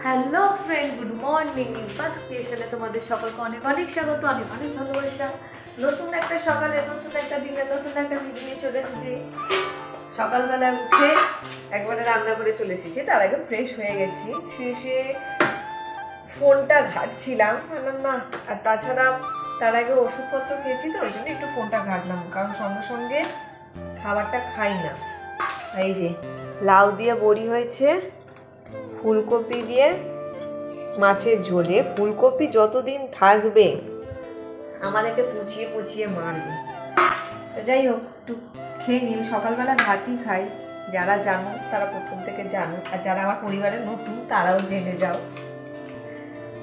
Hello friend, good morning. First ক্রিয়েশনে তোমাদের সকলকে অনেক অনেক স্বাগত, অনেক অনেক ভালোবাসা। নতুন একটা সকালে, নতুন একটা দিনে, নতুন একটা ভিডিও নিয়ে চলে এসেছি। সকালবেলা উঠে একবারে রান্না করে চলে এসেছি। তার আগে ফ্রেশ হয়ে গেছি, শুয়ে শুয়ে ফোনটা ঘাঁটছিলাম, বললাম না। আর তাছাড়া তার আগে ওষুধপত্র খেয়েছি, তো ওই জন্য একটু ফোনটা ঘাঁটলাম, কারণ সঙ্গে সঙ্গে খাবারটা খাই না। এই যে লাউ দিয়ে বড়ি হয়েছে, ফুলকপি দিয়ে মাছের ঝোলে। ফুলকপি যতদিন থাকবে আমাদেরকে পুচিয়ে পুচিয়ে মারবে। তো যাই হোক, একটু খেয়ে নিন। সকালবেলা ভাতই খাই, যারা জানো তারা প্রথম থেকে জানো, আর যারা আমার পরিবারের নতুন তারাও জেনে যাও।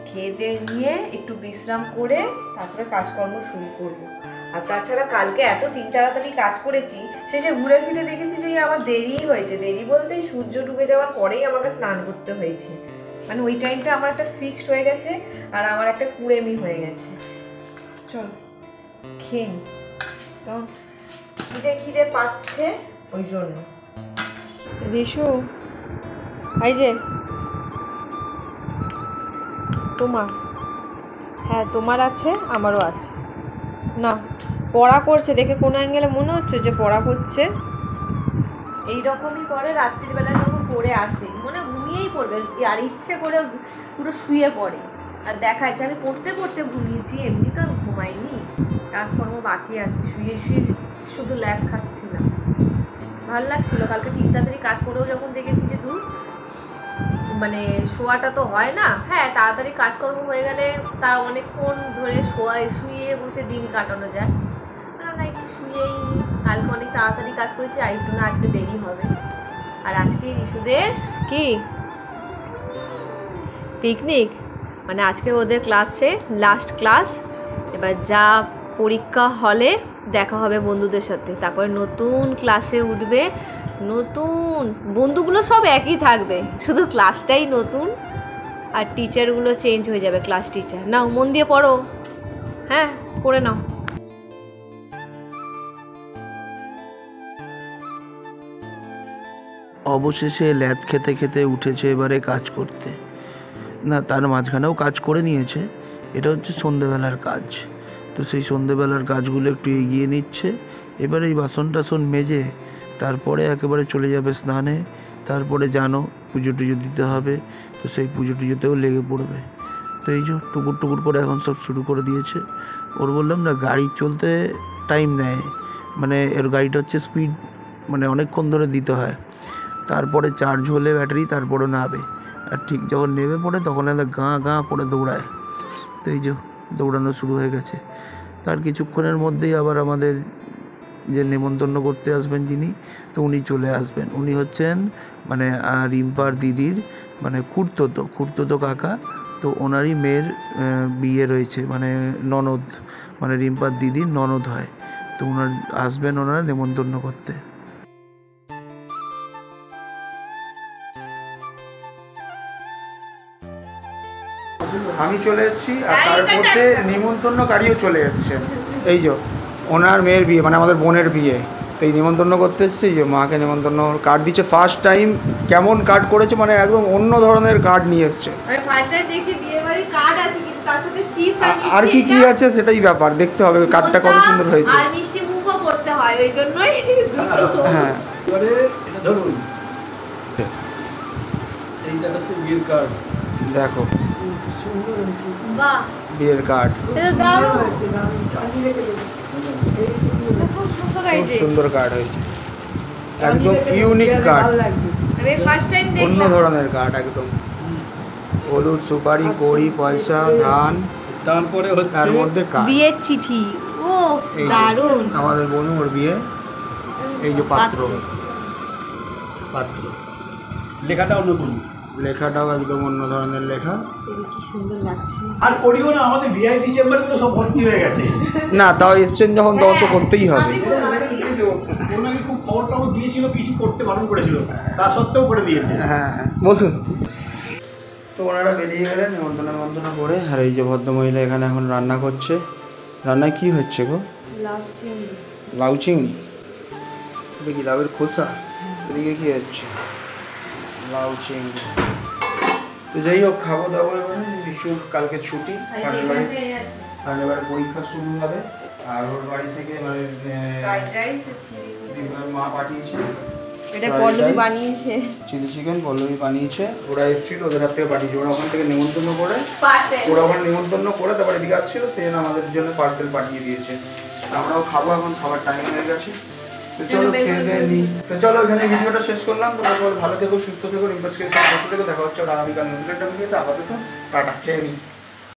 খেয়ে দিয়ে নিয়ে একটু বিশ্রাম করে তারপরে কাজকর্ম শুরু করবো। আর তাছাড়া কালকে এত তাড়াতাড়ি কাজ করেছি, শেষে ঘুরে ফিরে দেখেছি যে আমার দেরিই হয়েছে। দেরি বলতে সূর্য ডুবে যাওয়ার পরেই আমাকে স্নান করতে হয়েছে। মানে ওই টাইমটা আমার একটা ফিক্সড হয়ে গেছে, আর আমার একটা কুড়েমি হয়ে গেছে। চল খেয়ে নি, তো খিদে খিদে পাচ্ছে ওই জন্য। রিশু, এই যে তোমার, হ্যাঁ তোমার আছে, আমারও আছে। না, পড়া করছে দেখে কোনো অ্যাঙ্গেলে মনে হচ্ছে যে পড়া করছে। এইরকমই করে রাত্রিবেলা যখন পড়ে আসে, মনে ঘুমিয়েই পড়বে, আর ইচ্ছে করে পুরো শুয়ে পড়ে। আর দেখা যাচ্ছে আমি পড়তে পড়তে ঘুমিয়েছি, এমনি তো ঘুমাইনি, কাজকর্ম বাকি আছে। শুয়ে শুয়ে শুধু ল্যাগ খাচ্ছিলাম, ভালো লাগছিল। কালকে ঠিক তাড়াতাড়ি কাজ করেও যখন দেখেছি যে মানে শোয়াটা তো হয় না। হ্যাঁ, তাড়াতাড়ি কাজকর্ম হয়ে গেলে তার অনেকক্ষণ ধরে শুয়ে বসে দিন কাটানো যায়। না, একটু শুয়েই কালকে অনেক তাড়াতাড়ি কাজ করেছি, আর একটু না আজকে দেরি হবে। আর আজকে রিশুদের কি পিকনিক, মানে আজকে ওদের ক্লাসে লাস্ট ক্লাস। এবার যা পরীক্ষা হলে দেখা হবে বন্ধুদের সাথে, তারপরে নতুন ক্লাসে উঠবে। নতুন বন্ধুগুলো সব একই থাকবে, শুধু ক্লাসটাই নতুন, আর টিচারগুলো চেঞ্জ হয়ে যাবে। ক্লাস টিচার নাও, মন দিয়ে পড়ো। হ্যাঁ, পড়ে নাও। অবশেষে ল্যাদ খেতে খেতে উঠেছে এবারে কাজ করতে। না, তার মাঝখানেও কাজ করে নিয়েছে। এটা হচ্ছে সন্ধেবেলার কাজ। তো সেই সন্ধেবেলার কাজগুলো একটু এগিয়ে নিচ্ছে। এবারে এই বাসন টাসন মেজে তারপরে একেবারে চলে যাবে স্নানে। তারপরে জানো পুজো টুজো দিতে হবে, তো সেই পুজো টুজোতেও লেগে পড়বে। তো এই যে টুকুর টুকুর করে এখন সব শুরু করে দিয়েছে। ওর বললাম না, গাড়ি চলতে টাইম নেয়, মানে এর গাড়িটা হচ্ছে স্পিড, মানে অনেকক্ষণ ধরে দিতে হয়। তারপরে চার্জ হলে ব্যাটারি তারপরে নামে, আর ঠিক যখন নেমে পড়ে তখন গাঁ গাঁ করে দৌড়ায়। তো এই যে দৌড়ানো শুরু হয়ে গেছে। তার কিছুক্ষণের মধ্যেই আবার আমাদের যে নেমন্তন্ন করতে আসবেন যিনি, তো উনি চলে আসবেন। উনি হচ্ছেন মানে রিম্পার দিদির মানে খুড়তুতো কাকা। তো ওনারই মেয়ের বিয়ে রয়েছে, মানে ননদ, মানে রিম্পার দিদির ননদ হয়। তো ওনার আসবেন, ওনারা নেমন্তন্ন করতে। আমি চলে এসেছি, আর তার মধ্যে নিমন্ত্রণকারীও চলে এসছেন। এই যে ওনার মেয়ের বিয়ে, মানে আমাদের বোনের বিয়ে, তো এই নিমন্ত্রণ করতে এসছে। এই যে মাকে নিমন্ত্রণ কার্ড দিচ্ছে। ফার্স্ট টাইম কেমন কার্ড করেছে, মানে একদম অন্য ধরনের কার্ড নিয়ে এসছে। আর কি কি আছে সেটাই ব্যাপার, দেখতে হবে কার্ডটা কত সুন্দর হয়েছে। আর মিষ্টি মুখও করতে হয়, ওই জন্যই। হ্যাঁ, এবারে এটা ধরুন, এইটা হচ্ছে বিয়ের কার্ড। দেখো বাহ, বিয়ের কার্ড, এটা দারুণ, খুব সুন্দর খুব হয়েছে। সুন্দর কার্ড হয়েছে, একদম ইউনিক কার্ড, আমি ফার্স্ট টাইম দেখলাম। অন্য ধরনের কার্ড একদম। হলুদ, সুপারি, কড়ি, পয়সা, ধান, তারপরে হচ্ছে তার মধ্যে কার্ড। বিয়ের চিঠি, ও এই যে দারুণ। আমাদের বোনের বিয়ে। এই যে পাত্র, লেখাটাও নতুন, লেখাটাও একদম অন্য ধরনের লেখা। কি সুন্দর লাগছে। আর করিও না, আমাদের ভিআইপি চেম্বারে তো সব ভর্তি হয়ে গেছে। না, তাও এসছেন যখন তখন তো করতেই হবে। ওনাকে খুব খবর টবর দিয়েছিল, কিছু করতে বারণ করেছিল, তা সত্ত্বেও করে দিয়েছে। হ্যাঁ, বসুন। তো ওনারা বেরিয়ে গেলেন নিমন্ত্রণ করে। আর এই যে ভদ্রমহিলা এখানে এখন রান্না করছে। রান্নায় কি হচ্ছে গো? লাউ চিংড়ি। এটা কি লাউয়ের খোসা? এদিকে কি হচ্ছে? লাউ চিংড়ি। তো যাই হোক, খাবো দাবো এবারে। বিশুর কালকে ছুটি, আর কারণ এখানটাই আছে কারণ এবারে পরীক্ষা শুরু হবে। আর ওর বাড়ি থেকে মানে ফ্রাইড রাইস আর চিলি চিকেন। মা পাঠিয়েছে, এটা পল্লবী বানিয়েছে চিলি চিকেন পল্লবী বানিয়েছে। ওরা এসেছিল, ওদের হাত থেকে পাঠিয়েছে। ওরা ওখান থেকে নেমন্তন্ন করে, পার্সেল। ওরা ওখানে নেমন্তন্ন করে তারপরে এদিকে আসছিল, সেই জন্য আমাদের জন্য পার্সেল পাঠিয়ে দিয়েছে। আমরাও খাবো, এখন খাবার টাইম হয়ে গেছে। তো চলো খেয়ে দিয়ে নিই। তো চলো এখানে ভিডিওটা শেষ করলাম। তোমরা সবাই ভালো থেকো, সুস্থ থেকো, রিম্পাস ক্রিয়েশনের পাশে থেকো। দেখা হচ্ছে আগামীকাল নতুন একটা ভিডিওতে। আপাতত টাটা, খেয়ে নিই।